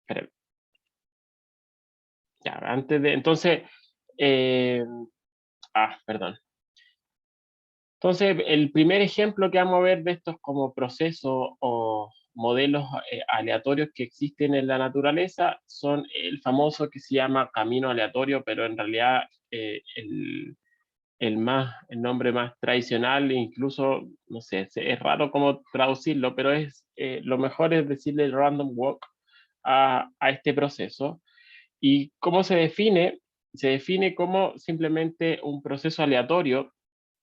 Espera, ya, antes de, entonces, eh, perdón. Entonces, el primer ejemplo que vamos a ver de estos como procesos o modelos aleatorios que existen en la naturaleza son el famoso que se llama camino aleatorio, pero en realidad el nombre más tradicional, incluso, no sé, es raro cómo traducirlo, pero lo mejor es decirle random walk a este proceso. ¿Y cómo se define? Se define como simplemente un proceso aleatorio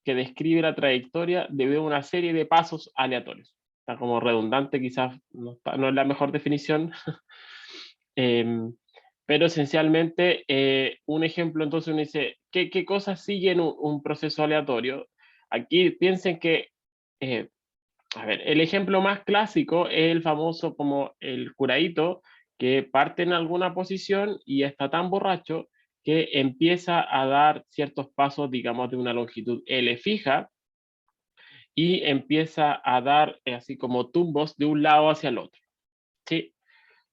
que describe la trayectoria debido a una serie de pasos aleatorios. Está como redundante, quizás no es la mejor definición, em, pero esencialmente un ejemplo, entonces uno dice, ¿qué cosas siguen un proceso aleatorio? Aquí piensen que, eh, a ver, el ejemplo más clásico es el famoso como el curadito que parte en alguna posición y está tan borracho que empieza a dar ciertos pasos, digamos, de una longitud L fija, y empieza a dar así como tumbos de un lado hacia el otro, ¿sí?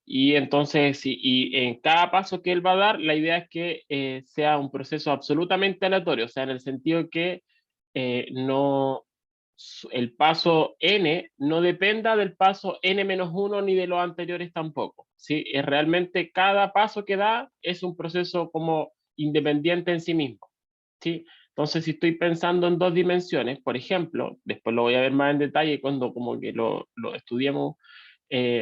Y entonces, y en cada paso que él va a dar, la idea es que sea un proceso absolutamente aleatorio, o sea, en el sentido que no, el paso n no dependa del paso n-1 ni de los anteriores tampoco, ¿sí? Es realmente cada paso que da es un proceso como independiente en sí mismo, ¿sí? Entonces, si estoy pensando en dos dimensiones, por ejemplo, después lo voy a ver más en detalle cuando como que lo estudiemos,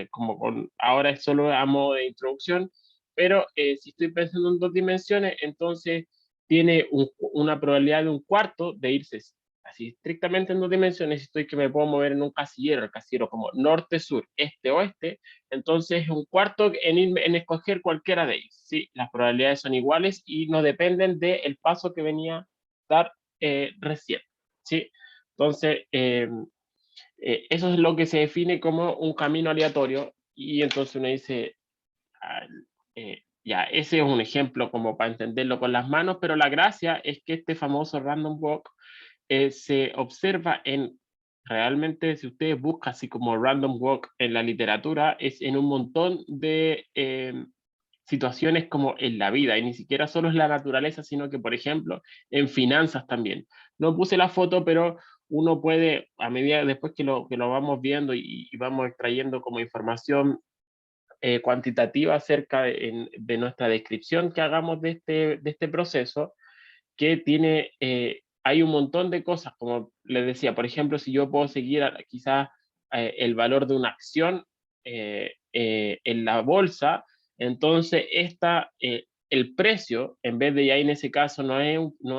como ahora es solo a modo de introducción, pero si estoy pensando en dos dimensiones, entonces tiene una probabilidad de un cuarto de irse así estrictamente en dos dimensiones. Si estoy que me puedo mover en un casillero, el casillero como norte, sur, este, oeste, entonces es un cuarto en escoger cualquiera de ellos, ¿sí? Las probabilidades son iguales y no dependen del paso que venía a dar recién, ¿sí? Entonces, eso es lo que se define como un camino aleatorio y entonces uno dice, ah, ya, ese es un ejemplo como para entenderlo con las manos, pero la gracia es que este famoso random walk se observa realmente si ustedes buscan así como random walk en la literatura, es en un montón de situaciones como en la vida, y ni siquiera solo es la naturaleza, sino que, por ejemplo, en finanzas también. No puse la foto, pero uno puede, a medida después que lo vamos viendo y vamos extrayendo como información cuantitativa acerca de nuestra descripción que hagamos de este proceso, que tiene, hay un montón de cosas, como les decía, por ejemplo, si yo puedo seguir quizás el valor de una acción en la bolsa, entonces el precio, en vez de ya en ese caso, no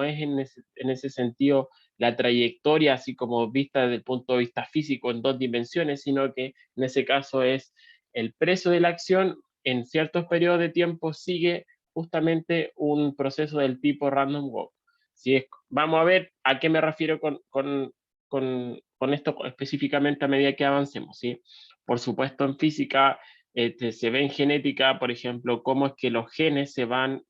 es en ese sentido la trayectoria así como vista desde el punto de vista físico en dos dimensiones, sino que en ese caso es el precio de la acción en ciertos periodos de tiempo sigue justamente un proceso del tipo random walk. Vamos a ver a qué me refiero con esto específicamente a medida que avancemos, ¿sí? Por supuesto, en física se ve en genética, por ejemplo, cómo es que los genes se van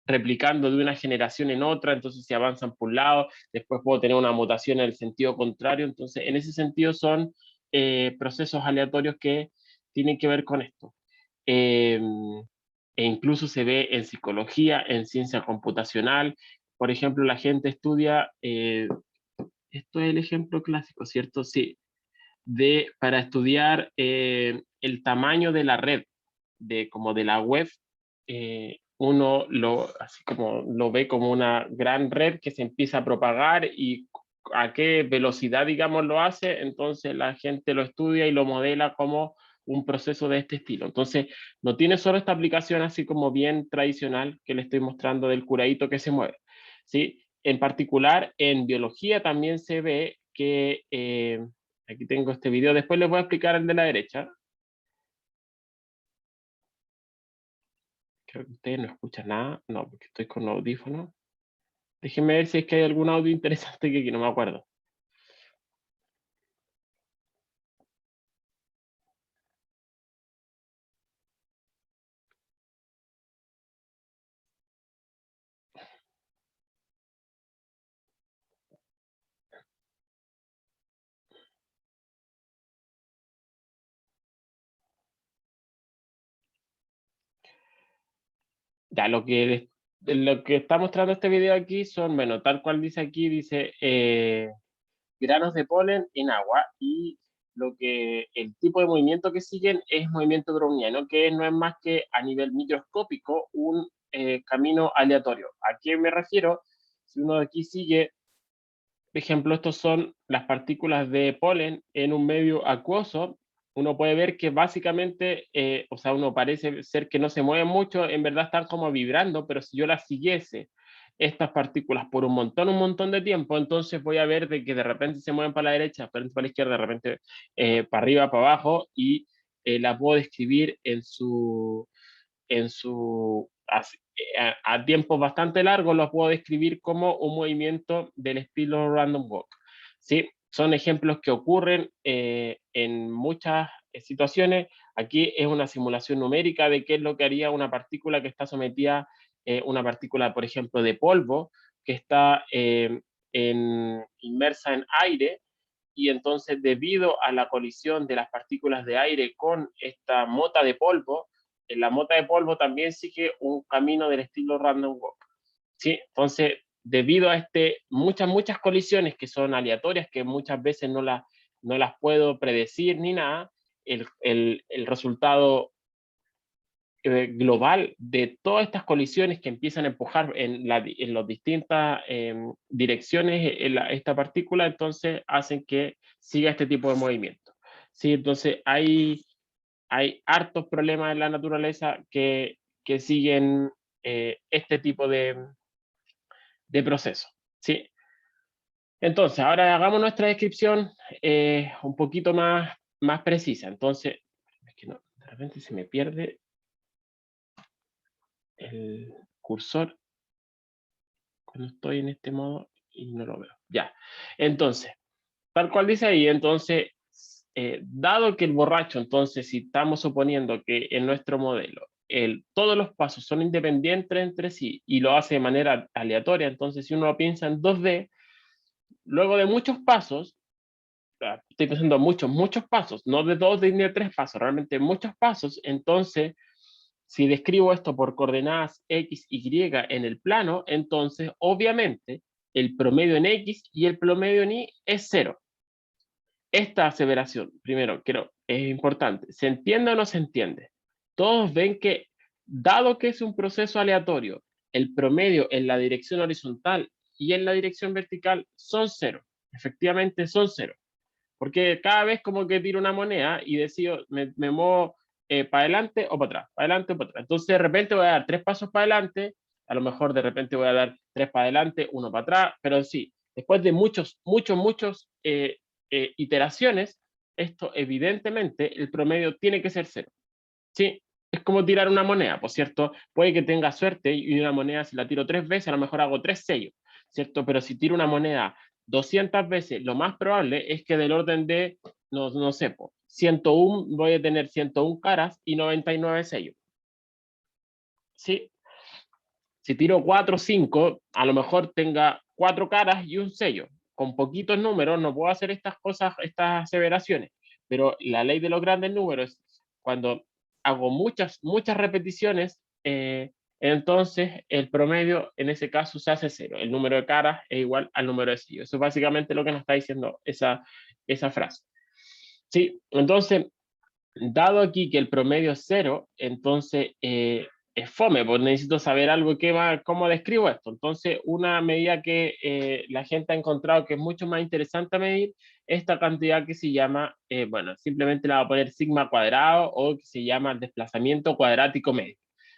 replicando de una generación en otra, entonces se avanzan por un lado, después puedo tener una mutación en el sentido contrario, entonces en ese sentido son procesos aleatorios que tienen que ver con esto. Eh, e incluso se ve en psicología, en ciencia computacional. Por ejemplo, la gente estudia, esto es el ejemplo clásico, ¿cierto? Sí, para estudiar el tamaño de la red, como de la web, uno así como lo ve como una gran red que se empieza a propagar y a qué velocidad, digamos, lo hace, entonces la gente lo estudia y lo modela como un proceso de este estilo. Entonces, no tiene solo esta aplicación así como bien tradicional que le estoy mostrando del curadito que se mueve, ¿sí? En particular, en biología también se ve que, aquí tengo este video, después les voy a explicar el de la derecha. Creo que ustedes no escuchan nada, no, porque estoy con audífonos. Déjenme ver si es que hay algún audio interesante que aquí no me acuerdo. Ya, lo que está mostrando este video aquí son, bueno, tal cual dice aquí, dice granos de polen en agua, y el tipo de movimiento que siguen es movimiento browniano, que no es más que a nivel microscópico un camino aleatorio. ¿A qué me refiero? Si uno aquí sigue, por ejemplo, estos son las partículas de polen en un medio acuoso, uno puede ver que básicamente, o sea, uno parece ser que no se mueve mucho, en verdad están como vibrando, pero si yo las siguiese, estas partículas, por un montón de tiempo, entonces voy a ver de que de repente se mueven para la derecha, de repente para la izquierda, de repente para arriba, para abajo, y la puedo describir en su a tiempos bastante largos, lo puedo describir como un movimiento del estilo random walk. ¿Sí? Son ejemplos que ocurren en muchas situaciones. Aquí es una simulación numérica de qué es lo que haría una partícula que está sometida, una partícula, por ejemplo, de polvo, que está inmersa en aire, y entonces debido a la colisión de las partículas de aire con esta mota de polvo, la mota de polvo también sigue un camino del estilo random walk. ¿Sí? Entonces, debido a muchas colisiones que son aleatorias, que muchas veces no las puedo predecir ni nada, el resultado global de todas estas colisiones que empiezan a empujar en las distintas direcciones esta partícula, entonces hacen que siga este tipo de movimiento. ¿Sí? Entonces hay hartos problemas en la naturaleza que siguen este tipo de proceso. ¿Sí? Entonces, ahora hagamos nuestra descripción un poquito más precisa. Entonces, es que no, de repente se me pierde el cursor cuando estoy en este modo y no lo veo. Ya. Entonces, tal cual dice ahí, entonces, dado que el borracho, entonces, si estamos suponiendo que en nuestro modelo todos los pasos son independientes entre sí y lo hace de manera aleatoria, entonces si uno piensa en 2D, luego de muchos pasos, estoy pensando muchos pasos, no de 2 ni de 3 pasos, realmente muchos pasos, entonces, si describo esto por coordenadas X, Y en el plano, entonces, obviamente, el promedio en X y el promedio en Y es 0. Esta aseveración, primero, es importante. ¿Se entiende o no se entiende? Todos ven que, dado que es un proceso aleatorio, el promedio en la dirección horizontal y en la dirección vertical son 0. Efectivamente son 0. Porque cada vez como que tiro una moneda y decido, me muevo para adelante o para atrás, para adelante o para atrás. Entonces de repente voy a dar 3 pasos para adelante, a lo mejor de repente voy a dar 3 para adelante, 1 para atrás, pero sí, después de muchos iteraciones, esto evidentemente el promedio tiene que ser 0. ¿Sí? Es como tirar una moneda, por cierto, puede que tenga suerte y una moneda si la tiro 3 veces, a lo mejor hago 3 sellos, ¿cierto? Pero si tiro una moneda 200 veces, lo más probable es que del orden de, no sé, 101, voy a tener 101 caras y 99 sellos. ¿Sí? Si tiro 4 o 5, a lo mejor tenga 4 caras y un sello. Con poquitos números no puedo hacer estas cosas, estas aseveraciones, pero la ley de los grandes números, cuando hago muchas repeticiones, entonces el promedio en ese caso se hace 0. El número de caras es igual al número de sellos. Eso es básicamente lo que nos está diciendo esa frase. Sí, entonces, dado aquí que el promedio es 0, entonces es fome, pues necesito saber algo cómo describo esto. Entonces, una medida que la gente ha encontrado que es mucho más interesante medir, esta cantidad que se llama, bueno, simplemente la voy a poner sigma cuadrado, o que se llama desplazamiento cuadrático medio.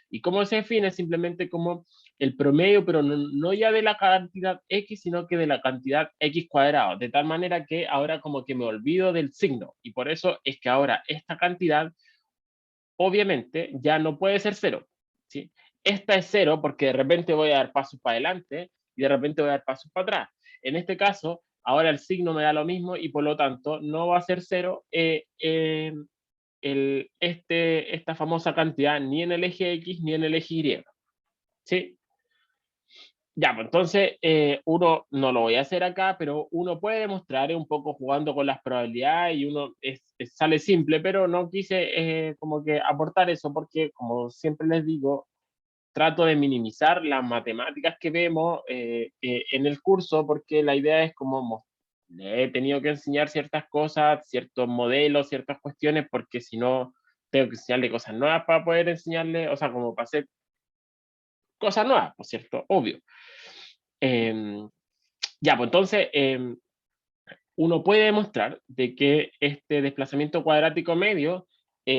¿Y cómo se define? Simplemente como el promedio, pero no ya de la cantidad X, sino que de la cantidad X cuadrado, de tal manera que ahora como que me olvido del signo, y por eso es que ahora esta cantidad obviamente ya no puede ser 0, ¿sí? Esta es 0 porque de repente voy a dar pasos para adelante y de repente voy a dar pasos para atrás. En este caso, ahora el signo me da lo mismo y por lo tanto no va a ser 0 esta famosa cantidad ni en el eje X ni en el eje Y. ¿Sí? Ya, pues entonces uno no lo voy a hacer acá, pero uno puede demostrar un poco jugando con las probabilidades y uno sale simple, pero no quise como que aportar eso porque, como siempre les digo, trato de minimizar las matemáticas que vemos en el curso, porque la idea es como le he tenido que enseñar ciertas cosas, ciertos modelos, ciertas cuestiones, porque si no, tengo que enseñarle cosas nuevas para poder enseñarle, o sea, como para hacer cosas nuevas, por cierto, obvio. Ya, pues entonces, uno puede demostrar de que este desplazamiento cuadrático medio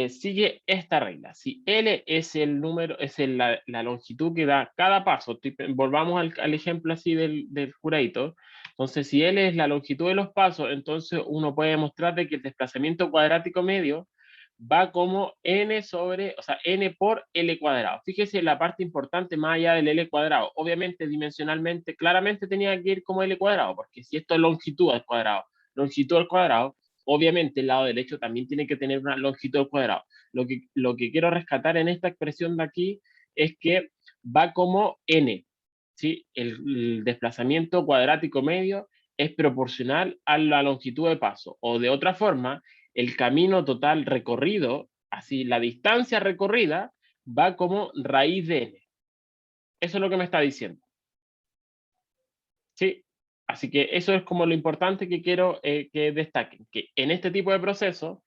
sigue esta regla. Si L es el número, es la longitud que da cada paso, volvamos al ejemplo así del curadito. Entonces, si L es la longitud de los pasos, entonces uno puede demostrar de que el desplazamiento cuadrático medio va como n sobre, o sea, n por L cuadrado. Fíjese la parte importante más allá del L cuadrado. Obviamente, dimensionalmente, claramente tenía que ir como L cuadrado, porque si esto es longitud al cuadrado, obviamente el lado derecho también tiene que tener una longitud al cuadrado. Lo que quiero rescatar en esta expresión de aquí es que va como n, ¿sí? El desplazamiento cuadrático medio es proporcional a la longitud de paso, o de otra forma, el camino total recorrido, así la distancia recorrida, va como raíz de n. Eso es lo que me está diciendo. ¿Sí? Así que eso es como lo importante que quiero que destaquen, que en este tipo de procesos,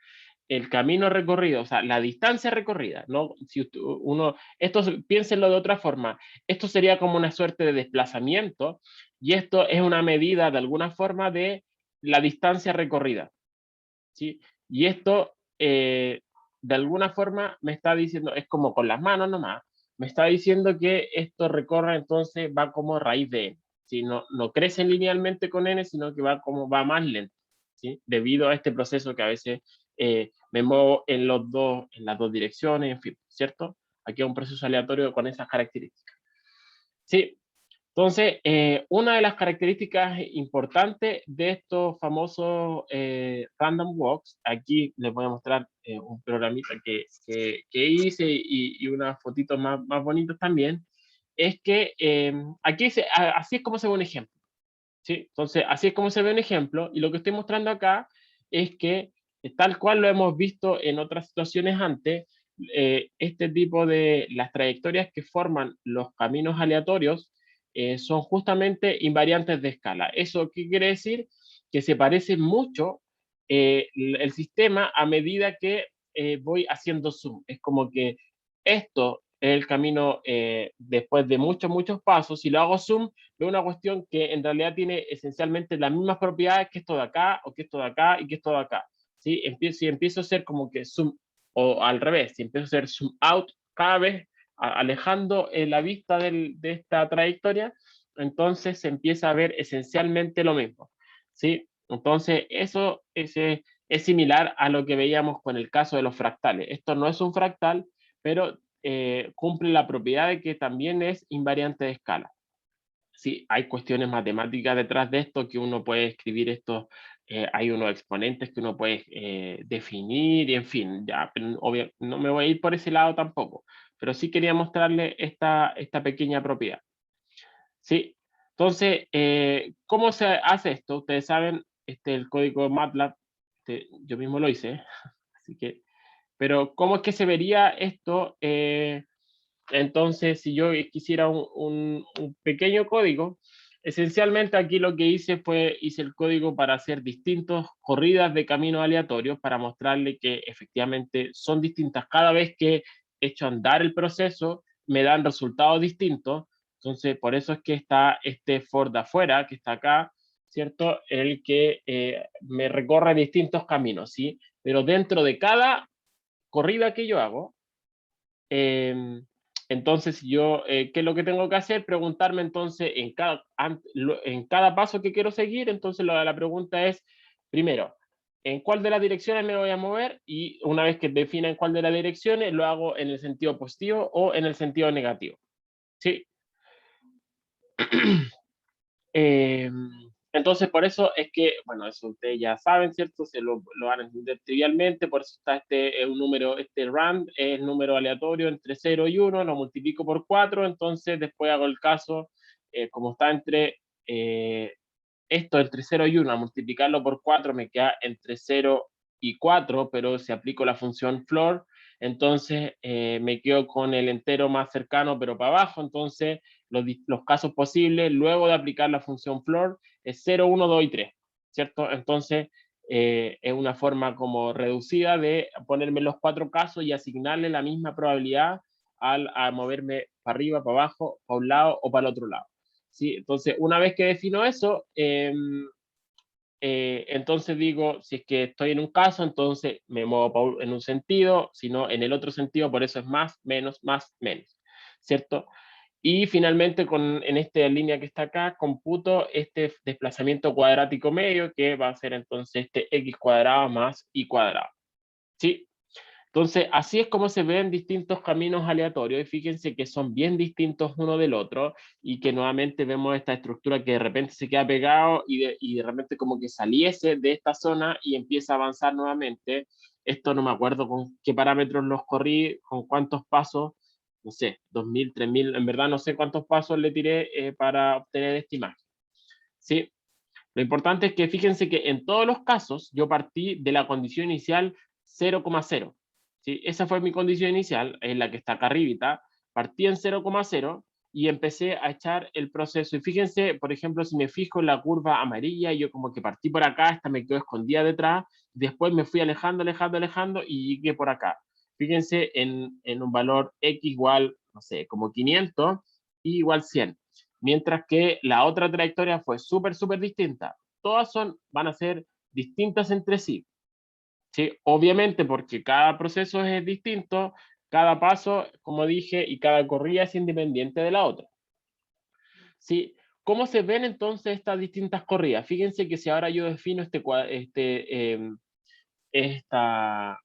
el camino recorrido, o sea, la distancia recorrida, ¿no? Si uno, esto piénsenlo de otra forma, esto sería como una suerte de desplazamiento y esto es una medida de alguna forma de la distancia recorrida, ¿sí? Y esto, de alguna forma, me está diciendo, es como con las manos nomás, me está diciendo que esto recorre, entonces va como raíz de n, ¿sí? No crece linealmente con n, sino que va más lento, ¿sí? Debido a este proceso que a veces me muevo en las dos direcciones, en fin, ¿cierto? Aquí es un proceso aleatorio con esas características. Sí, entonces, una de las características importantes de estos famosos random walks, aquí les voy a mostrar un programita que hice y unas fotitos más bonitas también, es que aquí así es como se ve un ejemplo, ¿sí? Entonces, así es como se ve un ejemplo y lo que estoy mostrando acá es que tal cual lo hemos visto en otras situaciones antes, este tipo de las trayectorias que forman los caminos aleatorios son justamente invariantes de escala. ¿Eso qué quiere decir? Que se parece mucho el sistema a medida que voy haciendo zoom. Es como que esto es el camino después de muchos pasos. Si lo hago zoom, veo una cuestión que en realidad tiene esencialmente las mismas propiedades que esto de acá, o que esto de acá, y que esto de acá. ¿Sí? Si empiezo a hacer como que zoom, o al revés, si empiezo a hacer zoom out cada vez alejando la vista de esta trayectoria, entonces se empieza a ver esencialmente lo mismo, ¿sí? Entonces, eso es similar a lo que veíamos con el caso de los fractales. Esto no es un fractal, pero cumple la propiedad de que también es invariante de escala. Sí, hay cuestiones matemáticas detrás de esto que uno puede escribir esto, hay unos exponentes que uno puede definir y en fin, ya, obvio, no me voy a ir por ese lado tampoco, pero sí quería mostrarle esta pequeña propiedad. Sí, entonces, ¿cómo se hace esto? Ustedes saben, el código MATLAB, yo mismo lo hice, así que, pero ¿cómo es que se vería esto? Entonces, si yo quisiera un pequeño código, esencialmente aquí lo que hice el código para hacer distintas corridas de caminos aleatorios para mostrarle que efectivamente son distintas. Cada vez que he hecho andar el proceso, me dan resultados distintos. Entonces, por eso es que está este for de afuera, que está acá, ¿cierto? El que me recorre distintos caminos, ¿sí? Pero dentro de cada corrida que yo hago, eh, entonces yo, ¿qué es lo que tengo que hacer? Preguntarme entonces en cada paso que quiero seguir, entonces la pregunta es, primero, ¿en cuál de las direcciones me voy a mover? Y una vez que defina en cuál de las direcciones, lo hago en el sentido positivo o en el sentido negativo. ¿Sí? Eh, entonces, por eso es que, bueno, eso ustedes ya saben, ¿cierto? Se lo van a entender trivialmente, por eso está un número, este rand es número aleatorio entre 0 y 1, lo multiplico por 4, entonces después hago el caso, como está esto entre 0 y 1, a multiplicarlo por 4 me queda entre 0 y 4, pero si aplico la función floor, entonces me quedo con el entero más cercano pero para abajo, entonces los casos posibles luego de aplicar la función floor es 0, 1, 2 y 3, ¿cierto? Entonces es una forma como reducida de ponerme los 4 casos y asignarle la misma probabilidad a moverme para arriba, para abajo, para un lado o para el otro lado. ¿Sí? Entonces, una vez que defino eso, entonces digo, si es que estoy en un caso, entonces me muevo en un sentido, si no en el otro sentido, por eso es más, menos, ¿cierto? Y finalmente, en esta línea que está acá, computo este desplazamiento cuadrático medio, que va a ser entonces este x cuadrado más y cuadrado. ¿Sí? Entonces, así es como se ven distintos caminos aleatorios, y fíjense que son bien distintos uno del otro, y que nuevamente vemos esta estructura que de repente se queda pegado y de repente como que saliese de esta zona y empieza a avanzar nuevamente. Esto no me acuerdo con qué parámetros los corrí, con cuántos pasos, no sé, 2000, 3000, en verdad no sé cuántos pasos le tiré para obtener esta imagen. ¿Sí? Lo importante es que fíjense que en todos los casos yo partí de la condición inicial 0,0. ¿Sí? Esa fue mi condición inicial, es la que está acá arribita. Partí en 0,0 y empecé a echar el proceso. Y fíjense, por ejemplo, si me fijo en la curva amarilla, yo como que partí por acá, esta me quedó escondida detrás, después me fui alejando, alejando, alejando y llegué por acá. Fíjense en un valor x igual, no sé, como 500 y igual 100. Mientras que la otra trayectoria fue súper, súper distinta. Todas van a ser distintas entre sí. ¿Sí? Obviamente porque cada proceso es distinto, cada paso, como dije, y cada corrida es independiente de la otra. ¿Sí? ¿Cómo se ven entonces estas distintas corridas? Fíjense que si ahora yo defino esta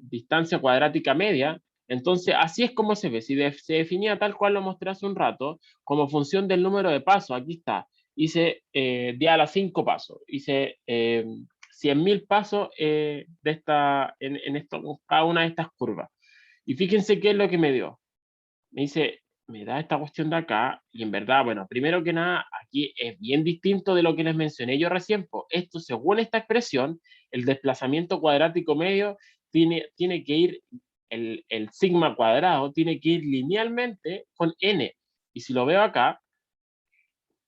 distancia cuadrática media, entonces así es como se ve. Si se definía tal cual lo mostré hace un rato, como función del número de pasos, aquí está, hice di a las 5 pasos, hice 100.000 pasos cada una de estas curvas. Y fíjense qué es lo que me dio. Me da esta cuestión de acá, y en verdad, bueno, primero que nada, aquí es bien distinto de lo que les mencioné yo recién. Esto, según esta expresión, el desplazamiento cuadrático medio tiene que ir, el sigma cuadrado tiene que ir linealmente con n. Y si lo veo acá,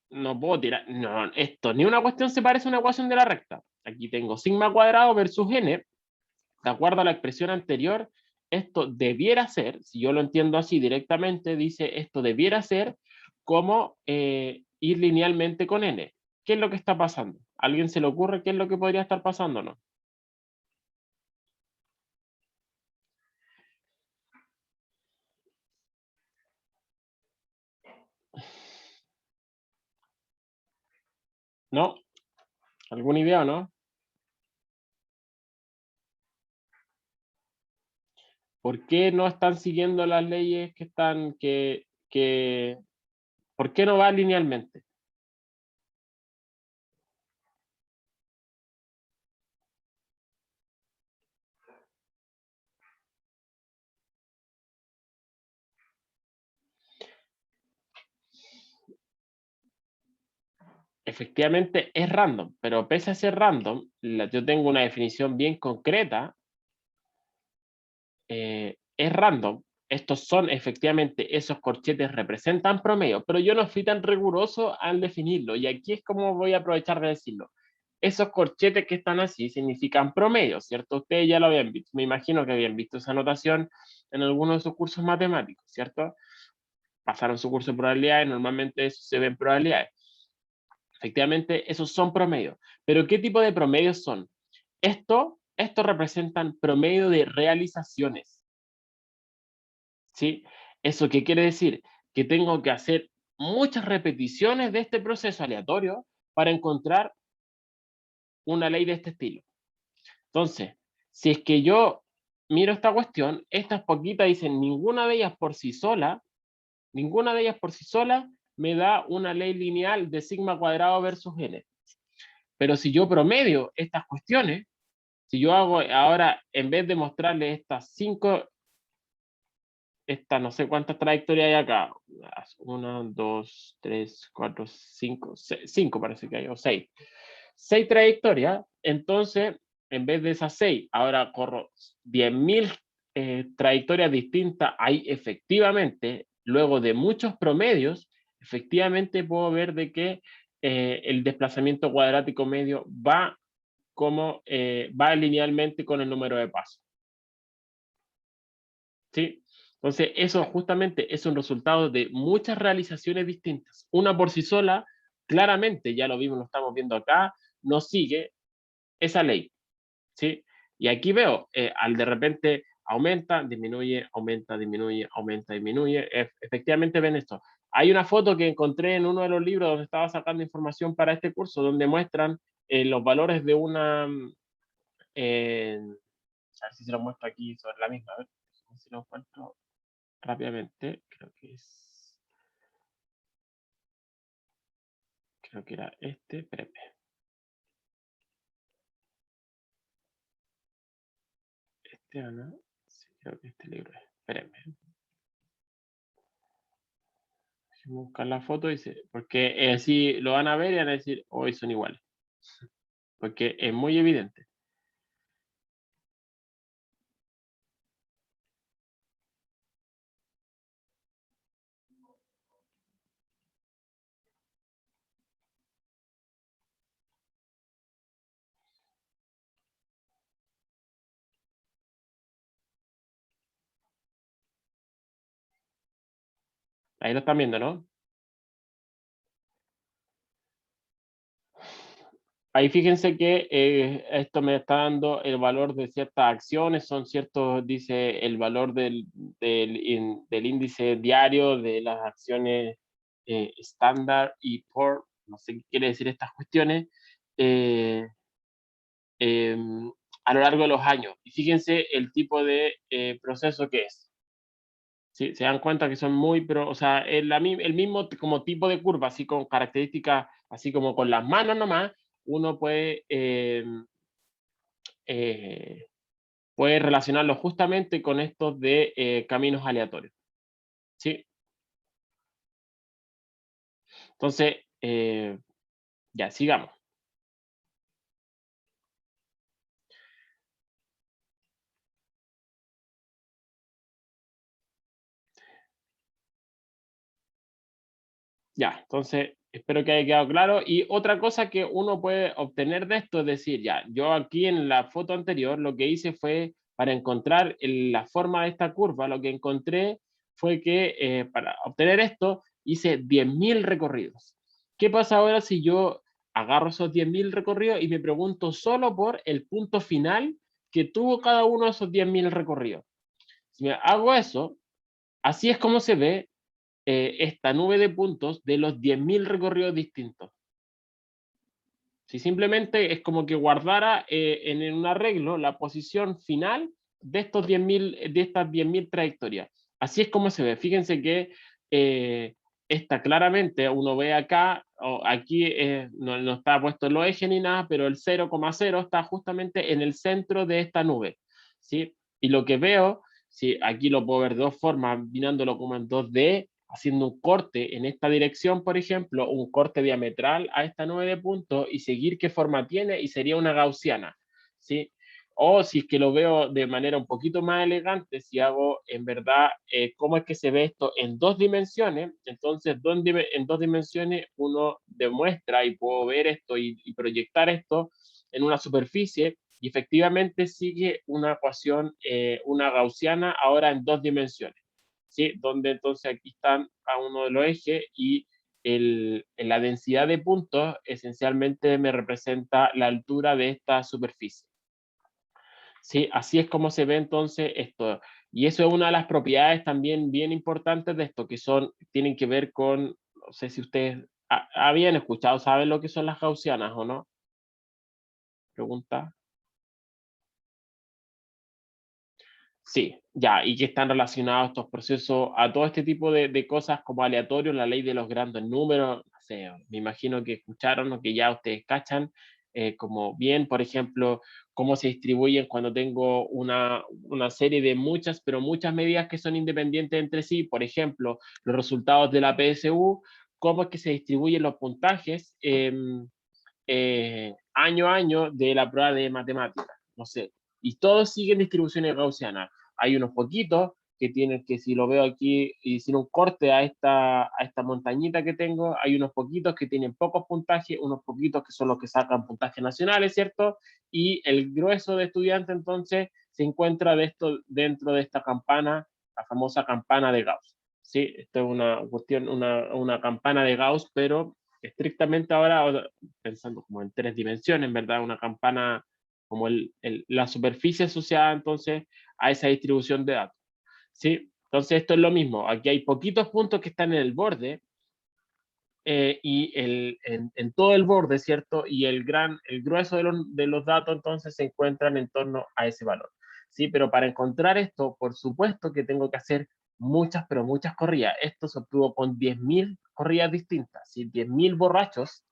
no puedo tirar, no, esto, ni una cuestión se parece a una ecuación de la recta. Aquí tengo sigma cuadrado versus n, de acuerdo a la expresión anterior, esto debiera ser, si yo lo entiendo así directamente, dice esto debiera ser como ir linealmente con n. ¿Qué es lo que está pasando? ¿A alguien se le ocurre qué es lo que podría estar pasando, no? ¿No? ¿Alguna idea o no? ¿Por qué no están siguiendo las leyes que están, ¿por qué no va linealmente? Efectivamente es random, pero pese a ser random, yo tengo una definición bien concreta. Es random. Estos son efectivamente, esos corchetes representan promedio, pero yo no fui tan riguroso al definirlo, y aquí es como voy a aprovechar de decirlo. Esos corchetes que están así significan promedio, ¿cierto? Ustedes ya lo habían visto, me imagino que habían visto esa notación en alguno de sus cursos matemáticos, ¿cierto? Pasaron su curso de probabilidades, normalmente eso se ve en probabilidades. Efectivamente, esos son promedios. Pero ¿qué tipo de promedios son? Estos representan promedio de realizaciones. ¿Sí? ¿Eso qué quiere decir? Que tengo que hacer muchas repeticiones de este proceso aleatorio para encontrar una ley de este estilo. Entonces, si es que yo miro esta cuestión, estas poquitas dicen ninguna de ellas por sí sola, ninguna de ellas por sí sola me da una ley lineal de sigma cuadrado versus n. Pero si yo promedio estas cuestiones, si yo hago ahora, en vez de mostrarle estas 5, no sé cuántas trayectorias hay acá. 1, 2, 3, 4, 5, 5 parece que hay, o 6. 6 trayectorias, entonces, en vez de esas 6, ahora corro 10.000 trayectorias distintas, ahí efectivamente, luego de muchos promedios, efectivamente puedo ver de que el desplazamiento cuadrático medio va va linealmente con el número de pasos. ¿Sí? Entonces, eso justamente es un resultado de muchas realizaciones distintas. Una por sí sola, claramente, ya lo vimos, lo estamos viendo acá, no sigue esa ley. ¿Sí? Y aquí veo, al de repente aumenta, disminuye, aumenta, disminuye, aumenta, disminuye. Efectivamente ven esto. Hay una foto que encontré en uno de los libros donde estaba sacando información para este curso, donde muestran los valores de una, a ver si se lo muestro aquí sobre la misma, a ver si lo encuentro rápidamente. Creo que era este, espérame. Este o no, sí, creo que este libro es, espérame. Buscar la foto y porque así lo van a ver y van a decir, hoy son iguales, porque es muy evidente. Ahí lo están viendo, ¿no? Ahí fíjense que esto me está dando el valor de ciertas acciones, son ciertos, dice el valor del índice diario de las acciones estándar y por, no sé qué quiere decir estas cuestiones, eh, a lo largo de los años. Y fíjense el tipo de proceso que es. ¿Sí? Se dan cuenta que son muy, pero, o sea, el mismo como tipo de curva, así con características, así como con las manos nomás, uno eh, puede relacionarlo justamente con estos de caminos aleatorios. ¿Sí? Entonces, ya, sigamos. Ya, entonces espero que haya quedado claro. Y otra cosa que uno puede obtener de esto es decir, ya, yo aquí en la foto anterior lo que hice fue para encontrar la forma de esta curva, lo que encontré fue que para obtener esto hice 10.000 recorridos. ¿Qué pasa ahora si yo agarro esos 10.000 recorridos y me pregunto solo por el punto final que tuvo cada uno de esos 10.000 recorridos? Si me hago eso, así es como se ve esta nube de puntos de los 10.000 recorridos distintos. Si simplemente es como que guardara en un arreglo la posición final de estas 10.000 trayectorias. Así es como se ve. Fíjense que esta claramente, uno ve acá, aquí no está puesto el eje ni nada, pero el 0,0 está justamente en el centro de esta nube. ¿Sí? Y lo que veo, sí, aquí lo puedo ver de dos formas, mirándolo como en 2D, haciendo un corte en esta dirección, por ejemplo, un corte diametral a esta nube de puntos y seguir qué forma tiene y sería una gaussiana, ¿sí? O si es que lo veo de manera un poquito más elegante, si hago en verdad cómo es que se ve esto en dos dimensiones, entonces en dos dimensiones uno demuestra y puedo ver esto y proyectar esto en una superficie y efectivamente sigue una ecuación, una gaussiana ahora en dos dimensiones. ¿Sí? Donde entonces aquí están a uno de los ejes y la densidad de puntos esencialmente me representa la altura de esta superficie. ¿Sí? Así es como se ve entonces esto. Y eso es una de las propiedades también bien importantes de esto, que tienen que ver con, no sé si ustedes habían escuchado, ¿saben lo que son las gaussianas o no? Pregunta. Sí, ya, y que están relacionados estos procesos a todo este tipo de cosas como aleatorios, la ley de los grandes números, no sé, me imagino que escucharon o que ya ustedes cachan, como bien, por ejemplo, cómo se distribuyen cuando tengo una serie de muchas, pero muchas medidas que son independientes entre sí, por ejemplo, los resultados de la PSU, cómo es que se distribuyen los puntajes año a año de la prueba de matemáticas, no sé, y todos siguen distribuciones gaussianas. hay unos poquitos que tienen que, si lo veo aquí, hicieron un corte a esta montañita que tengo, hay unos poquitos que tienen pocos puntajes, unos poquitos que son los que sacan puntajes nacionales, ¿cierto? Y el grueso de estudiantes entonces se encuentra dentro de esta campana, la famosa campana de Gauss. Sí, esto es una cuestión, una campana de Gauss, pero estrictamente ahora pensando como en 3 dimensiones, en verdad, una campana como la superficie asociada entonces a esa distribución de datos. ¿Sí? Entonces esto es lo mismo, aquí hay poquitos puntos que están en el borde y en todo el borde, ¿cierto? Y el grueso de los datos entonces se encuentran en torno a ese valor. ¿Sí? Pero para encontrar esto, por supuesto que tengo que hacer muchas, pero muchas corridas. Esto se obtuvo con 10.000 corridas distintas, ¿sí? 10.000 borrachos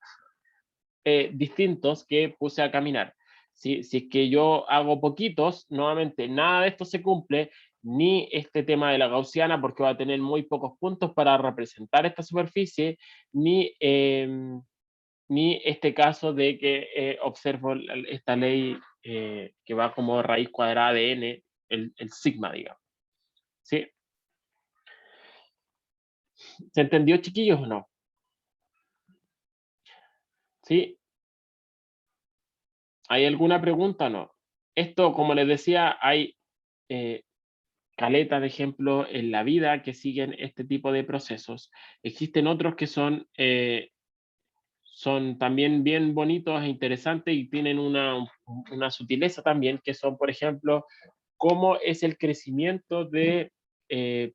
distintos que puse a caminar. Si es que yo hago poquitos, nuevamente nada de esto se cumple, ni este tema de la gaussiana, porque va a tener muy pocos puntos para representar esta superficie, ni este caso de que observo esta ley que va como raíz cuadrada de n, el sigma, digamos. ¿Sí? ¿Se entendió, chiquillos, o no? ¿Sí? ¿Hay alguna pregunta o no? Esto, como les decía, hay eh, caleta de ejemplos en la vida que siguen este tipo de procesos. Existen otros que son también bien bonitos e interesantes y tienen una sutileza también, que son, por ejemplo, cómo es el crecimiento de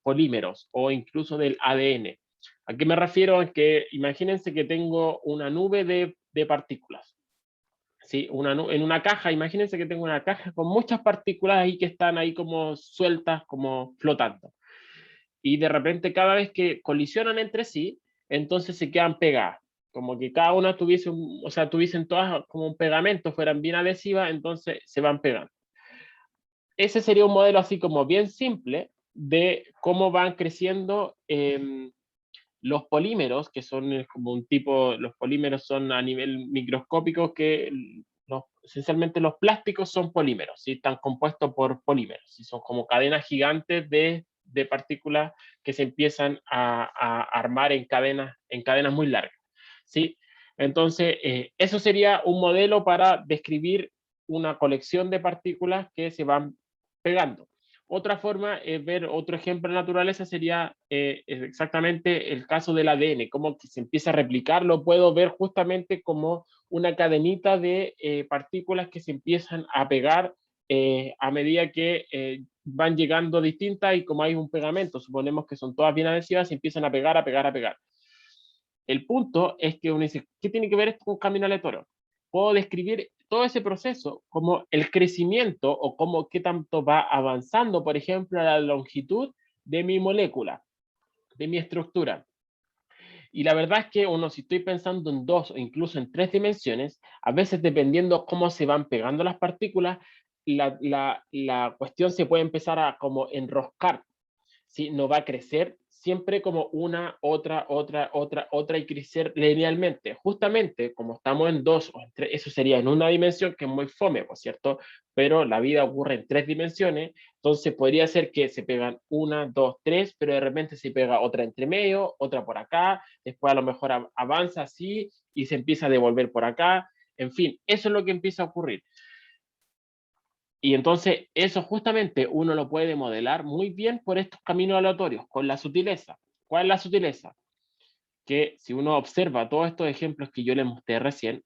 polímeros o incluso del ADN. ¿A qué me refiero? A que imagínense que tengo una nube de partículas. ¿Sí? En una caja, imagínense que tengo una caja con muchas partículas ahí que están ahí como sueltas, como flotando. Y de repente cada vez que colisionan entre sí, entonces se quedan pegadas. Como que cada una tuviesen todas como un pegamento, fueran bien adhesivas, entonces se van pegando. Ese sería un modelo así como bien simple de cómo van creciendo los polímeros, que son como un tipo, los polímeros son a nivel microscópico que esencialmente los plásticos son polímeros, ¿sí? Están compuestos por polímeros, ¿sí? Son como cadenas gigantes de partículas que se empiezan a armar en cadenas muy largas, ¿sí? Entonces, eso sería un modelo para describir una colección de partículas que se van pegando. Otra forma es ver otro ejemplo en la naturaleza sería exactamente el caso del ADN, como que se empieza a replicar, lo puedo ver justamente como una cadenita de partículas que se empiezan a pegar a medida que van llegando distintas y como hay un pegamento, suponemos que son todas bien adhesivas, se empiezan a pegar, a pegar, a pegar. El punto es que uno dice, ¿qué tiene que ver esto con camino aleatorio? Puedo describir todo ese proceso como el crecimiento o como qué tanto va avanzando, por ejemplo, la longitud de mi molécula, de mi estructura. Y la verdad es que uno, si estoy pensando en 2 o incluso en 3 dimensiones, a veces dependiendo cómo se van pegando las partículas, la cuestión se puede empezar a como enroscar. ¿Sí? No va a crecer siempre como una, otra y crecer linealmente. Justamente como estamos en 2 o en 3, eso sería en una dimensión que es muy fome, por cierto, pero la vida ocurre en 3 dimensiones, entonces podría ser que se pegan 1, 2, 3, pero de repente se pega otra entre medio, otra por acá, después a lo mejor avanza así y se empieza a devolver por acá, en fin, eso es lo que empieza a ocurrir. Y entonces eso justamente uno lo puede modelar muy bien por estos caminos aleatorios, con la sutileza. ¿Cuál es la sutileza? Que si uno observa todos estos ejemplos que yo les mostré recién,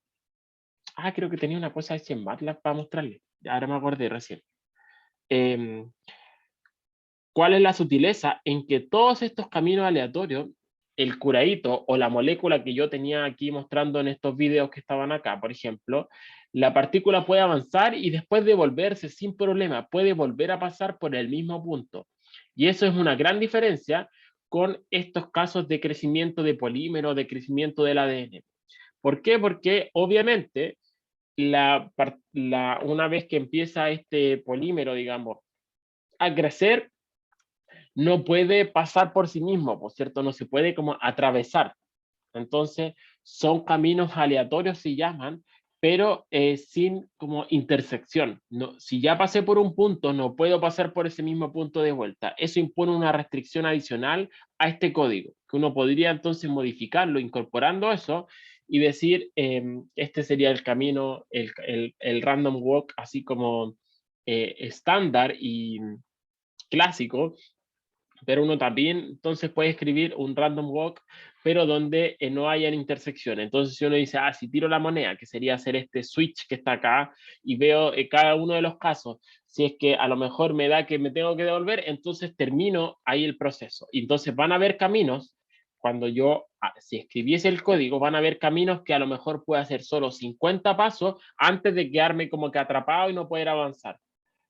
creo que tenía una cosa hecha en MATLAB para mostrarles, ahora me acordé recién. ¿Cuál es la sutileza? En que todos estos caminos aleatorios, el curadito o la molécula que yo tenía aquí mostrando en estos videos que estaban acá, por ejemplo, la partícula puede avanzar y después devolverse sin problema, puede volver a pasar por el mismo punto. Y eso es una gran diferencia con estos casos de crecimiento de polímero, de crecimiento del ADN. ¿Por qué? Porque obviamente una vez que empieza este polímero, digamos, a crecer, no puede pasar por sí mismo, por cierto, no se puede como atravesar. Entonces, son caminos aleatorios, se llaman, pero sin como intersección. No, si ya pasé por un punto, no puedo pasar por ese mismo punto de vuelta. Eso impone una restricción adicional a este código, que uno podría entonces modificarlo incorporando eso y decir, este sería el camino, el random walk, así como estándar y clásico, pero uno también entonces puede escribir un random walk, pero donde no hayan intersecciones. Entonces, si uno dice, ah, si tiro la moneda, que sería hacer este switch que está acá, y veo cada uno de los casos, si es que a lo mejor me da que me tengo que devolver, entonces termino ahí el proceso. Y entonces van a haber caminos, cuando yo, si escribiese el código, van a haber caminos que a lo mejor puedo hacer solo 50 pasos antes de quedarme como que atrapado y no poder avanzar.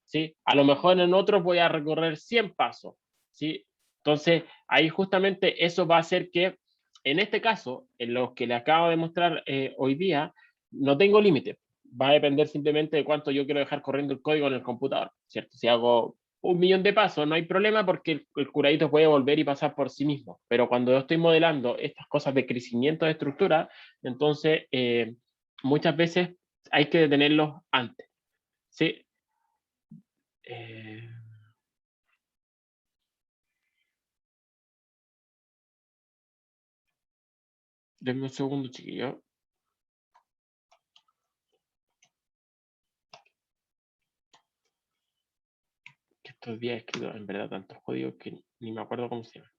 ¿Sí? A lo mejor en otros voy a recorrer 100 pasos, ¿sí? Entonces, ahí justamente eso va a hacer que, en este caso, en los que le acabo de mostrar hoy día, no tengo límite. Va a depender simplemente de cuánto yo quiero dejar corriendo el código en el computador, ¿cierto? Si hago 1 millón de pasos, no hay problema porque el curadito puede volver y pasar por sí mismo. Pero cuando yo estoy modelando estas cosas de crecimiento de estructura, entonces muchas veces hay que detenerlos antes, ¿sí? Eh, Denme un segundo, chiquillo. Que estos días he escrito en verdad tantos códigos que ni me acuerdo cómo se llama.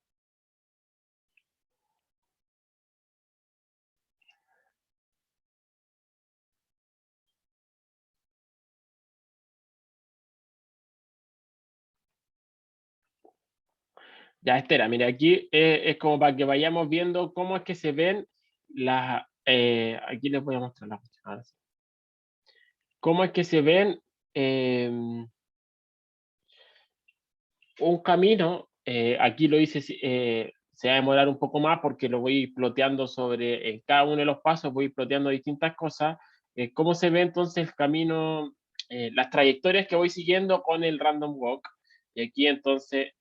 Ya, Estela, mira, aquí es como para que vayamos viendo cómo es que se ven las... aquí les voy a mostrar la cuestión. Ahora sí. Cómo es que se ven un camino. Aquí lo hice, se va a demorar un poco más porque lo voy ploteando sobre, en cada uno de los pasos voy ploteando distintas cosas. Cómo se ve entonces el camino, las trayectorias que voy siguiendo con el random walk. Y aquí entonces,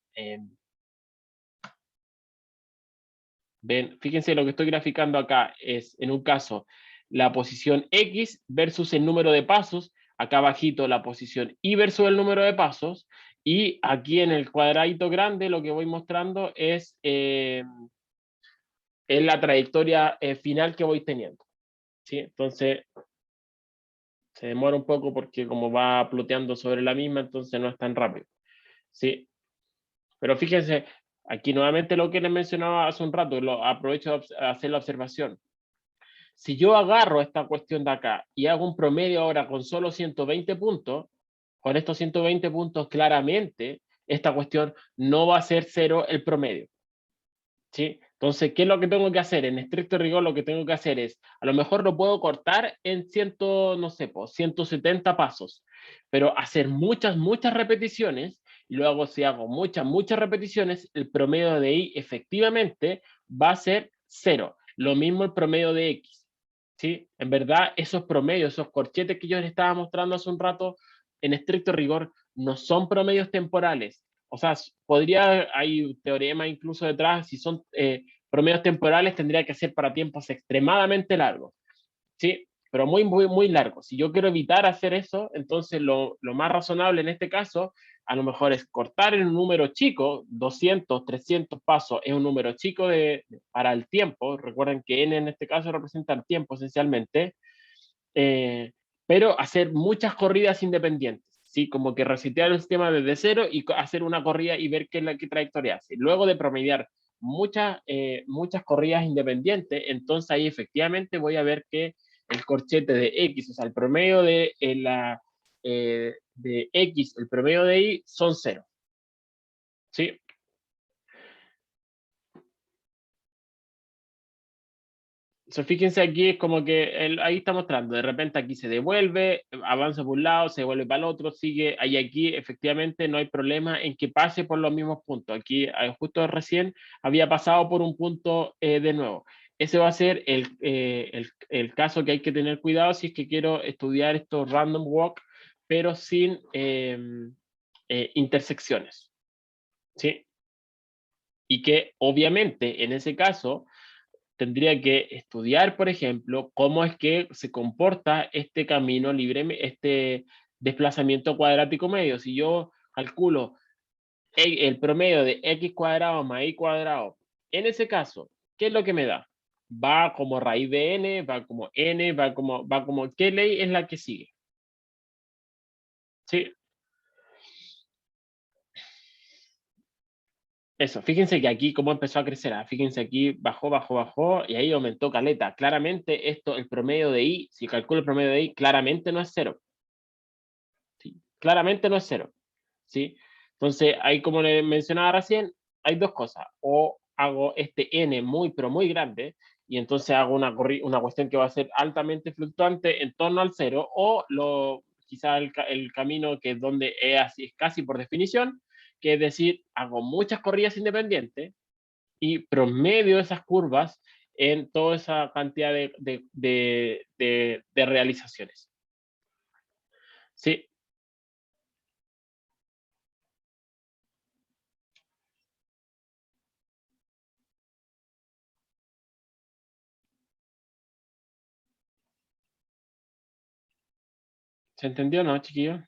ven, fíjense lo que estoy graficando acá es, en un caso, la posición X versus el número de pasos, acá abajito la posición Y versus el número de pasos, y aquí en el cuadradito grande lo que voy mostrando es la trayectoria final que voy teniendo, ¿sí? Entonces, se demora un poco porque como va ploteando sobre la misma, entonces no es tan rápido, ¿sí? Pero fíjense, aquí nuevamente lo que les mencionaba hace un rato, lo aprovecho de hacer la observación. Si yo agarro esta cuestión de acá y hago un promedio ahora con solo 120 puntos, con estos 120 puntos claramente, esta cuestión no va a ser cero el promedio, ¿sí? Entonces, ¿qué es lo que tengo que hacer? En estricto rigor lo que tengo que hacer es, a lo mejor lo puedo cortar en 100, no sé, pues, 170 pasos, pero hacer muchas repeticiones, y luego si hago muchas repeticionnes, el promedio de I efectivamente va a ser cero. Lo mismo el promedio de X. ¿Sí? En verdad, esos promedios, esos corchetes que yo les estaba mostrando hace un rato, en estricto rigor, no son promedios temporales. O sea, podría, hay un teorema incluso detrás, si son promedios temporales, tendría que ser para tiempos extremadamente largos. ¿Sí? Pero muy largos. Si yo quiero evitar hacer eso, entonces lo más razonable en este caso, a lo mejor es cortar en un número chico, 200, 300 pasos es un número chico para el tiempo. Recuerden que n en este caso representa el tiempo esencialmente, eh, pero hacer muchas corridas independientes. ¿Sí? Como que resetear el sistema desde cero y hacer una corrida y ver qué trayectoria hace. Luego de promediar muchas corridas independientes, entonces ahí efectivamente voy a ver que el corchete de X, o sea, el promedio de X, el promedio de Y son cero. ¿Sí? So, fíjense aquí, es como que ahí está mostrando, de repente aquí se devuelve, avanza por un lado, se devuelve para el otro, sigue, ahí aquí efectivamente no hay problema en que pase por los mismos puntos. Aquí justo recién había pasado por un punto de nuevo. Ese va a ser el caso que hay que tener cuidado si es que quiero estudiar estos random walk, pero sin intersecciones, ¿sí? Y que obviamente en ese caso tendría que estudiar, por ejemplo, cómo es que se comporta este camino libre, este desplazamiento cuadrático medio. Si yo calculo el promedio de x cuadrado más y cuadrado, en ese caso, ¿qué es lo que me da? Va como raíz de n, va como, ¿qué ley es la que sigue? Sí, eso, fíjense que aquí cómo empezó a crecer, fíjense aquí bajó, bajó, bajó, y ahí aumentó caleta. Claramente esto, el promedio de i, si calculo el promedio de i, claramente no es cero. ¿Sí? Claramente no es cero. ¿Sí? Entonces, ahí como le mencionaba recién, hay dos cosas. O hago este n muy, pero muy grande, y entonces hago una cuestión que va a ser altamente fluctuante en torno al cero, o quizá el camino que es donde es así, es casi por definición, que es decir, hago muchas corridas independientes y promedio esas curvas en toda esa cantidad de realizaciones. Sí, ¿se entendió, no, chiquillos?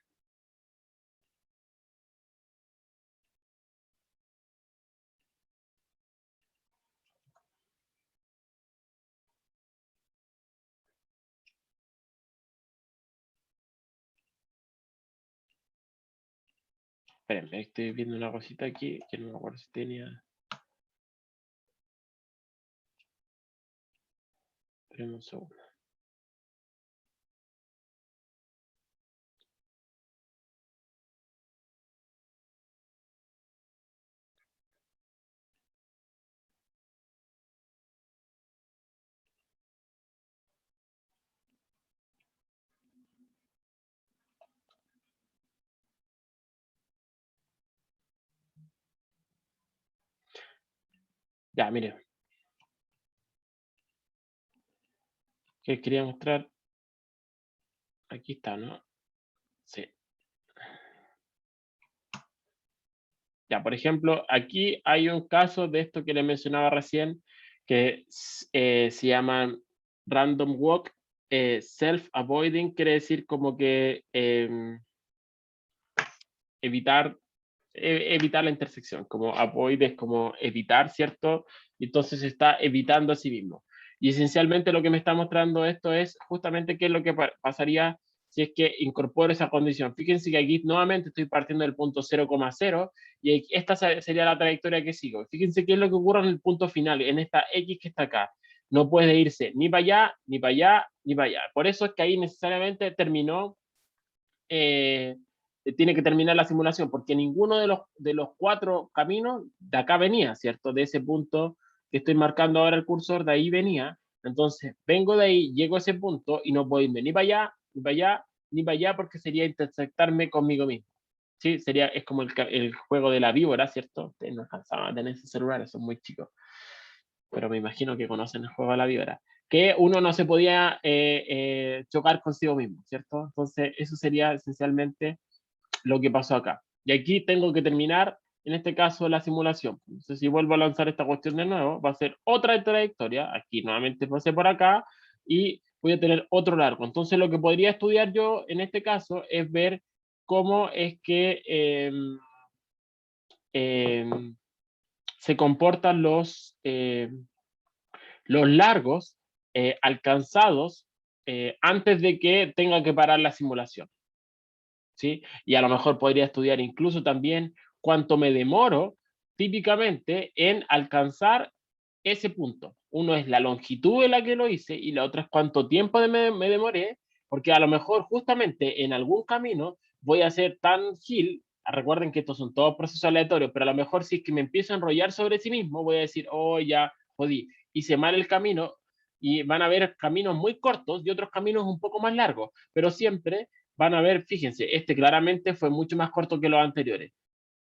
Espérenme, estoy viendo una cosita aquí que no me acuerdo si tenía. Espérenme un segundo. Ya, mire, que quería mostrar. Aquí está, ¿no? Sí. Ya, por ejemplo, aquí hay un caso de esto que le mencionaba recién, que se llama random walk. Self-avoiding quiere decir como que evitar, evitar la intersección, como avoid es como evitar, ¿cierto? Y entonces se está evitando a sí mismo. Y esencialmente lo que me está mostrando esto es justamente qué es lo que pasaría si es que incorporo esa condición. Fíjense que aquí nuevamente estoy partiendo del punto 0,0 y esta sería la trayectoria que sigo. Fíjense qué es lo que ocurre en el punto final, en esta X que está acá. No puede irse ni para allá, ni para allá, ni para allá. Por eso es que ahí necesariamente terminó tiene que terminar la simulación, porque ninguno de los cuatro caminos de acá venía, ¿cierto? De ese punto que estoy marcando ahora el cursor, de ahí venía. Entonces, vengo de ahí, llego a ese punto y no puedo irme ni para allá, ni para allá, ni para allá, porque sería intersectarme conmigo mismo. Sí, sería, es como el juego de la víbora, ¿cierto? Ustedes no alcanzaban a tener ese celular, son muy chicos, pero me imagino que conocen el juego de la víbora, que uno no se podía chocar consigo mismo, ¿cierto? Entonces, eso sería esencialmente lo que pasó acá. Y aquí tengo que terminar, en este caso, la simulación. Entonces, si vuelvo a lanzar esta cuestión de nuevo, va a ser otra trayectoria. Aquí nuevamente pasé por acá y voy a tener otro largo. Entonces, lo que podría estudiar yo en este caso es ver cómo es que eh, se comportan los largos alcanzados antes de que tenga que parar la simulación. ¿Sí? Y a lo mejor podría estudiar incluso también cuánto me demoro típicamente en alcanzar ese punto. Uno es la longitud en la que lo hice y la otra es cuánto tiempo me demoré, porque a lo mejor justamente en algún camino voy a ser tan gil, recuerden que estos son todos procesos aleatorios, pero a lo mejor si es que me empiezo a enrollar sobre sí mismo, voy a decir, oh, ya jodí, hice mal el camino y van a haber caminos muy cortos y otros caminos un poco más largos, pero siempre van a ver, fíjense, este claramente fue mucho más corto que los anteriores.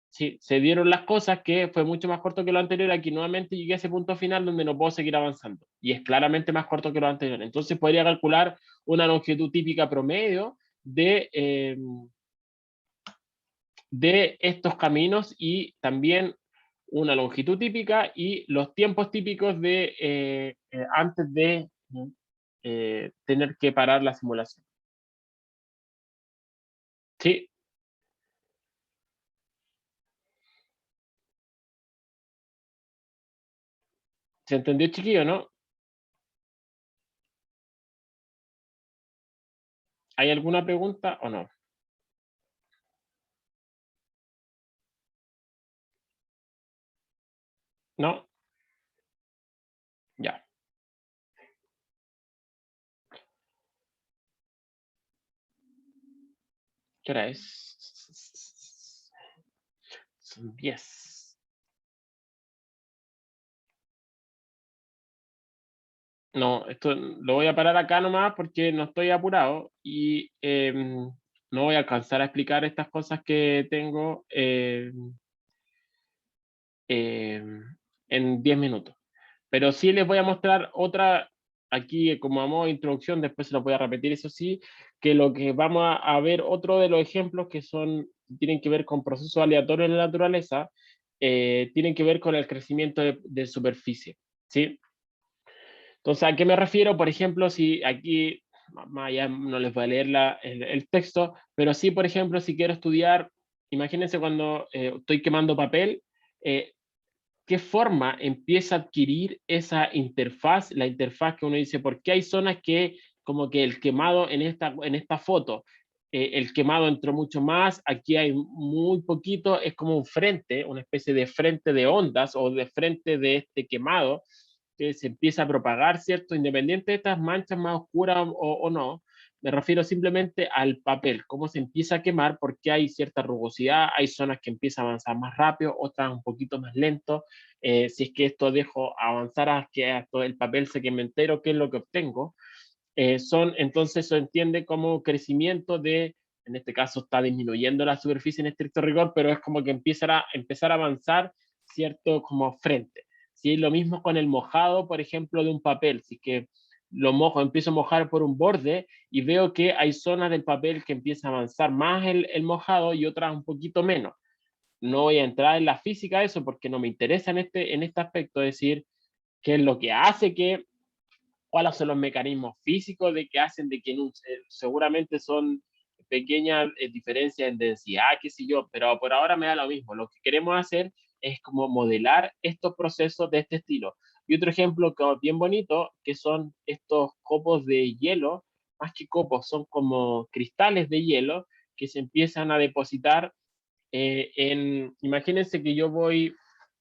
Sí, se dieron las cosas que fue mucho más corto que lo anterior. Aquí nuevamente llegué a ese punto final donde no puedo seguir avanzando. Y es claramente más corto que lo anterior. Entonces podría calcular una longitud típica promedio de estos caminos y también una longitud típica y los tiempos típicos de antes de tener que parar la simulación. ¿Sí? ¿Se entendió, chiquillo, no? ¿Hay alguna pregunta o no? ¿No? Ya. ¿Qué hora es? Son 10. No, esto lo voy a parar acá nomás porque no estoy apurado y no voy a alcanzar a explicar estas cosas que tengo en 10 minutos. Pero sí les voy a mostrar otra, aquí como a modo de introducción, después se lo voy a repetir, eso sí, que lo que vamos a ver, otro de los ejemplos que tienen que ver con procesos aleatorios en la naturaleza, tienen que ver con el crecimiento de superficie, ¿sí? Entonces, ¿a qué me refiero? Por ejemplo, si aquí, ya no les voy a leer el texto, pero sí, por ejemplo, si quiero estudiar, imagínense cuando estoy quemando papel, eh, ¿qué forma empieza a adquirir esa interfaz? La interfaz que uno dice, ¿por qué hay zonas que como que el quemado en esta foto, el quemado entró mucho más, aquí hay muy poquito, es como un frente, una especie de frente de ondas o de frente de este quemado que se empieza a propagar, ¿cierto? Independiente de estas manchas más oscuras o no, me refiero simplemente al papel, cómo se empieza a quemar, porque hay cierta rugosidad, hay zonas que empiezan a avanzar más rápido, otras un poquito más lento. Si es que esto dejo avanzar a que hasta el papel se queme entero, ¿qué es lo que obtengo? Entonces se entiende como crecimiento en este caso está disminuyendo la superficie en estricto rigor, pero es como que empezar a avanzar cierto como frente. ¿Sí? Lo mismo con el mojado, por ejemplo, de un papel. Si es que lo mojo, empiezo a mojar por un borde y veo que hay zonas del papel que empieza a avanzar más el mojado y otras un poquito menos. No voy a entrar en la física de eso porque no me interesa en este aspecto, es decir, qué es lo que hace cuáles son los mecanismos físicos de que hacen de que seguramente son pequeñas diferencias en densidad, qué sé yo, pero por ahora me da lo mismo. Lo que queremos hacer es como modelar estos procesos de este estilo. Y otro ejemplo que es bien bonito, que son estos copos de hielo, más que copos, son como cristales de hielo que se empiezan a depositar imagínense que yo voy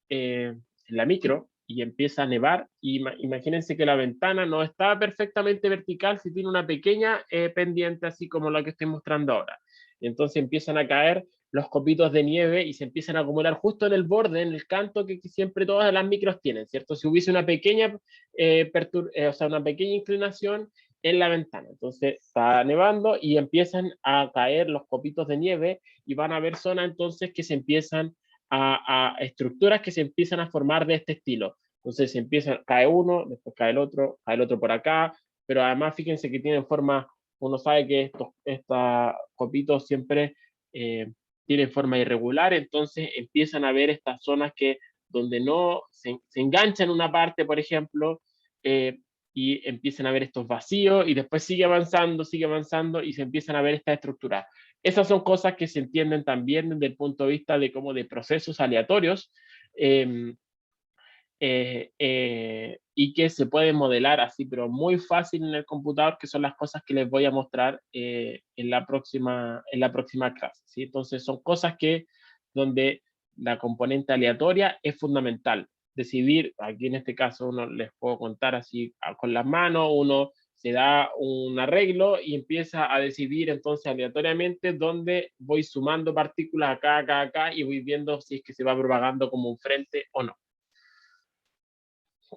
en la micro y empieza a nevar, y imagínense que la ventana no está perfectamente vertical, si tiene una pequeña pendiente, así como la que estoy mostrando ahora. Entonces empiezan a caer los copitos de nieve y se empiezan a acumular justo en el borde, en el canto que siempre todas las micros tienen, ¿cierto? Si hubiese una pequeña, o sea, una pequeña inclinación en la ventana. Entonces está nevando y empiezan a caer los copitos de nieve y van a haber zonas entonces que se empiezan a estructuras que se empiezan a formar de este estilo. Entonces se empieza, cae uno, después cae el otro por acá, pero además fíjense que tienen forma, uno sabe que estos copitos siempre tienen forma irregular, entonces empiezan a ver estas zonas que donde no se enganchan una parte, por ejemplo, y empiezan a ver estos vacíos y después sigue avanzando y se empiezan a ver estas estructuras. Esas son cosas que se entienden también desde el punto de vista de procesos aleatorios eh, y que se pueden modelar así, pero muy fácil en el computador, que son las cosas que les voy a mostrar en la próxima clase. ¿Sí? Entonces son cosas donde la componente aleatoria es fundamental. Decidir, aquí en este caso uno les puedo contar así con las manos, uno se da un arreglo y empieza a decidir entonces aleatoriamente dónde voy sumando partículas acá, acá, acá y voy viendo si es que se va propagando como un frente o no.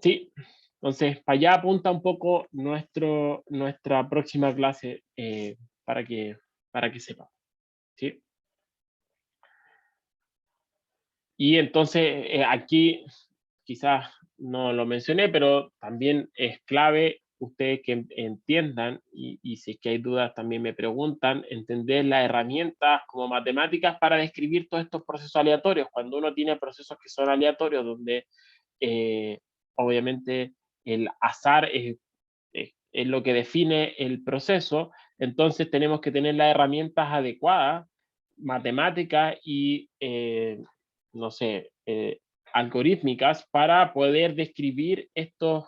Sí, entonces para allá apunta un poco nuestra próxima clase para que sepa. ¿Sí? Y entonces aquí quizás no lo mencioné, pero también es clave ustedes que entiendan, y si es que hay dudas también me preguntan, entender las herramientas como matemáticas para describir todos estos procesos aleatorios. Cuando uno tiene procesos que son aleatorios, donde obviamente el azar es lo que define el proceso, entonces tenemos que tener las herramientas adecuadas, matemáticas y, no sé, algorítmicas para poder describir estos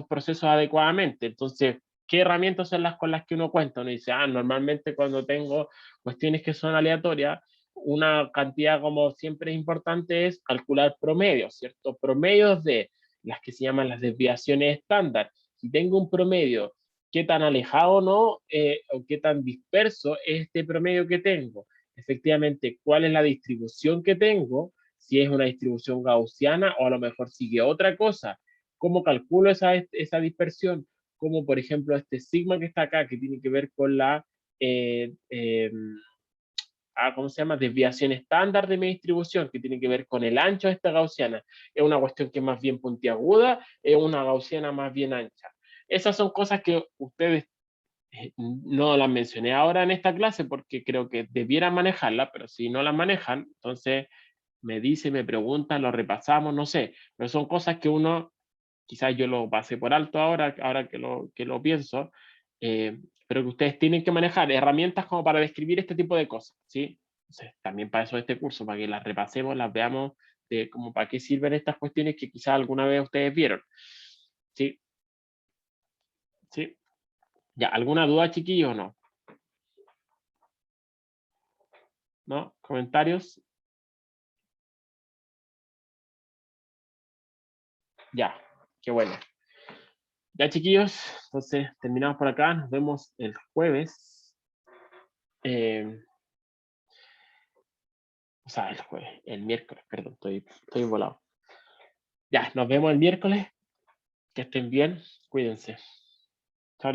procesos adecuadamente. Entonces, ¿qué herramientas son las con las que uno cuenta? Uno dice, normalmente cuando tengo cuestiones que son aleatorias, una cantidad como siempre importante es calcular promedios, ¿cierto? Promedios de las que se llaman las desviaciones estándar. Si tengo un promedio, qué tan alejado no o qué tan disperso es este promedio que tengo. Efectivamente, cuál es la distribución que tengo, si es una distribución gaussiana o a lo mejor sigue otra cosa. ¿Cómo calculo esa dispersión? Como por ejemplo este sigma que está acá, que tiene que ver con la ¿cómo se llama? Desviación estándar de mi distribución, que tiene que ver con el ancho de esta gaussiana. Es una cuestión que es más bien puntiaguda, es una gaussiana más bien ancha. Esas son cosas que ustedes no las mencioné ahora en esta clase porque creo que debieran manejarlas, pero si no las manejan, entonces me dice, me preguntan, lo repasamos, no sé, pero son cosas que uno, quizás yo lo pasé por alto ahora que lo pienso, pero que ustedes tienen que manejar herramientas como para describir este tipo de cosas, ¿sí? Entonces, también para eso este curso, para que las repasemos, las veamos, como para qué sirven estas cuestiones que quizás alguna vez ustedes vieron, ¿sí? ¿Sí? Ya, ¿alguna duda, chiquillos, o no? ¿No? ¿Comentarios? Ya, qué bueno. Ya, chiquillos, entonces terminamos por acá. Nos vemos el jueves. O sea, el miércoles, perdón, estoy volado. Ya, nos vemos el miércoles. Que estén bien. Cuídense. Chao.